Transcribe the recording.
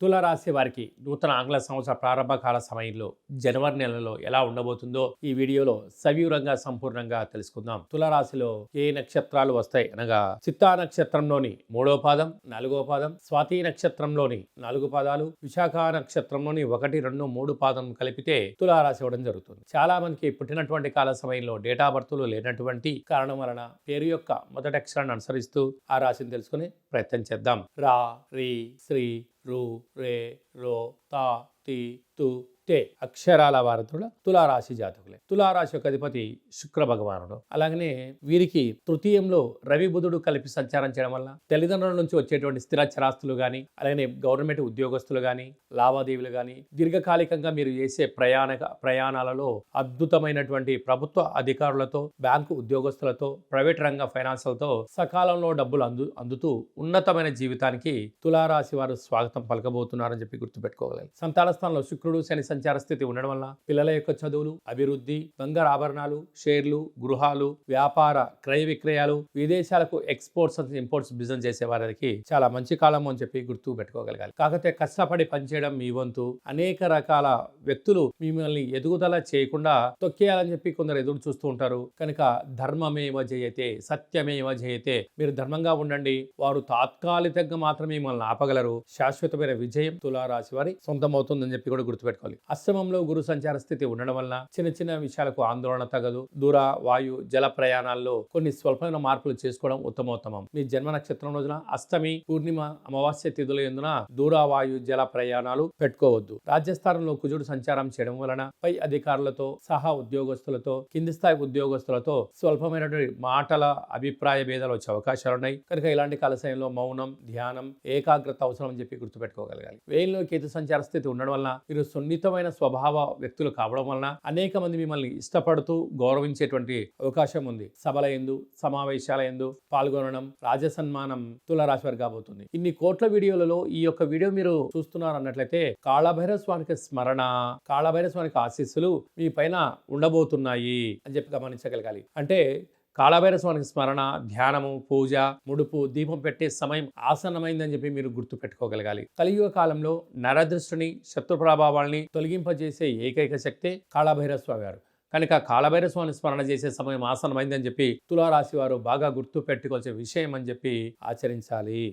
తులారాశి వారికి నూతన ఆంగ్ల సంవత్సర ప్రారంభ కాల సమయంలో జనవరి నెలలో ఎలా ఉండబోతుందో ఈ వీడియోలో సవివరంగా సంపూర్ణంగా తెలుసుకుందాం. తులారాశిలో ఏ నక్షత్రాలు వస్తాయి అనగా చిత్తా నక్షత్రంలోని 3వ పాదం, 4వ పాదం, స్వాతి నక్షత్రంలోని 4 పాదాలు, విశాఖ నక్షత్రంలోని 1, 2, 3 పాదం కలిపితే తులారాశి ఇవ్వడం జరుగుతుంది. చాలా మందికి పుట్టినటువంటి కాల సమయంలో డేటా బర్తులు లేనటువంటి కారణం వలన పేరు యొక్క మొదటి అక్షరాన్ని అనుసరిస్తూ ఆ రాశిని తెలుసుకునే ప్రయత్నం చేద్దాం. రా, రి, శ్రీ, రు, రే, రో, తా, తి, తు, తే అక్షరాల వారతుల తులారాశి జాతకులే. తులారాశి యొక్క అధిపతి శుక్ర భగవానుడు. అలాగనే వీరికి తృతీయంలో రవి బుధుడు కలిపి సంచారం చేయడం వల్ల తల్లిదండ్రుల నుంచి వచ్చేటువంటి స్థిర చరాస్తులు కానీ, అలాగే గవర్నమెంట్ ఉద్యోగస్తులు కానీ, లావాదేవీలు కానీ, దీర్ఘకాలికంగా మీరు చేసే ప్రయాణాలలో అద్భుతమైనటువంటి ప్రభుత్వ అధికారులతో, బ్యాంకు ఉద్యోగస్తులతో, ప్రైవేట్ రంగ ఫైనాన్సులతో సకాలంలో డబ్బులు అందుతూ ఉన్నతమైన జీవితానికి తులారాశి వారు స్వాగతం పలకబోతున్నారని చెప్పి గుర్తుపెట్టుకోగలరు. సంతాన స్థానంలో శుక్రుడు, శని సంచార స్థితి ఉండడం వల్ల పిల్లల యొక్క చదువులు, అభివృద్ధి, బంగారు ఆభరణాలు, షేర్లు, గృహాలు, వ్యాపార క్రయ విక్రయాలు, విదేశాలకు ఎక్స్పోర్ట్స్ అండ్ ఇంపోర్ట్స్ బిజినెస్ చేసే వారికి చాలా మంచి కాలం అని చెప్పి గుర్తు పెట్టుకోగలగాలి. కాకపోతే కష్టపడి పనిచేయడం మీ వంతు. అనేక రకాల వ్యక్తులు మిమ్మల్ని ఎదుగుదల చేయకుండా తొక్కేయాలని చెప్పి కొందరు ఎదురు చూస్తూ ఉంటారు. కనుక ధర్మమేవ జయతే, సత్యమేవ జయతే. మీరు ధర్మంగా ఉండండి. వారు తాత్కాలికంగా మాత్రమే మిమ్మల్ని ఆపగలరు. శాశ్వతమైన విజయం తులారాశి వారి సొంతమవుతుందని చెప్పి కూడా గుర్తుపెట్టుకోవాలి. అష్టమంలో గురు సంచార స్థితి ఉండడం వల్ల చిన్న చిన్న విషయాలకు ఆందోళన తగదు. దూర, వాయు, జల ప్రయాణాల్లో కొన్ని స్వల్పమైన మార్పులు చేసుకోవడం ఉత్తమోత్తమం. మీ జన్మ నక్షత్రం రోజున అష్టమి, పూర్ణిమ, అమావాస్య తిథుల యందున దూర, వాయు, జల ప్రయాణాలు పెట్టుకోవద్దు. రాజ్యస్థానంలో కుజుడు సంచారం చేయడం వలన పై అధికారులతో సహా ఉద్యోగస్తులతో, కింది స్థాయి ఉద్యోగస్తులతో స్వల్పమైనటువంటి మాటల అభిప్రాయ భేదాలు వచ్చే అవకాశాలు ఉన్నాయి. కనుక ఇలాంటి కాల సమయంలో మౌనం, ధ్యానం, ఏకాగ్రత అవసరం అని చెప్పి గుర్తుపెట్టుకోగలగాలి. వేయిలో కేతు సంచార స్థితి ఉండడం వల్ల మీరు సున్నితమైన స్వభావ వ్యక్తులు కావడం వలన అనేక మంది మిమ్మల్ని ఇష్టపడుతూ గౌరవించేటువంటి అవకాశం ఉంది. సభల యందు, సమావేశాల యందు పాల్గొనడం, రాజసన్మానం తులారాశి వారికి కాబోతుంది. ఇన్ని కోట్ల వీడియోలలో ఈ యొక్క వీడియో మీరు చూస్తున్నారు అన్నట్లయితే కాళభైరవ స్వామికి స్మరణ, కాళభైరవ స్వామికి ఆశీస్సులు మీ పైన ఉండబోతున్నాయి అని చెప్పి గమనించగలగాలి. అంటే కాళభైరవ స్వామికి స్మరణ, ధ్యానము, పూజ, ముడుపు, దీపం పెట్టే సమయం ఆసన్నమైందని చెప్పి మీరు గుర్తు పెట్టుకోగలగాలి. కలియుగ కాలంలో నరదృష్టిని, శత్రు ప్రభావాల్ని తొలగింపజేసే ఏకైక శక్తే కాళభైరవ స్వామి వారు. కనుక కాళభైరవ స్వామిని స్మరణ చేసే సమయం ఆసన్నమైందని చెప్పి తులారాశి వారు బాగా గుర్తు పెట్టుకోవాల్సిన విషయం అని చెప్పి ఆచరించాలి.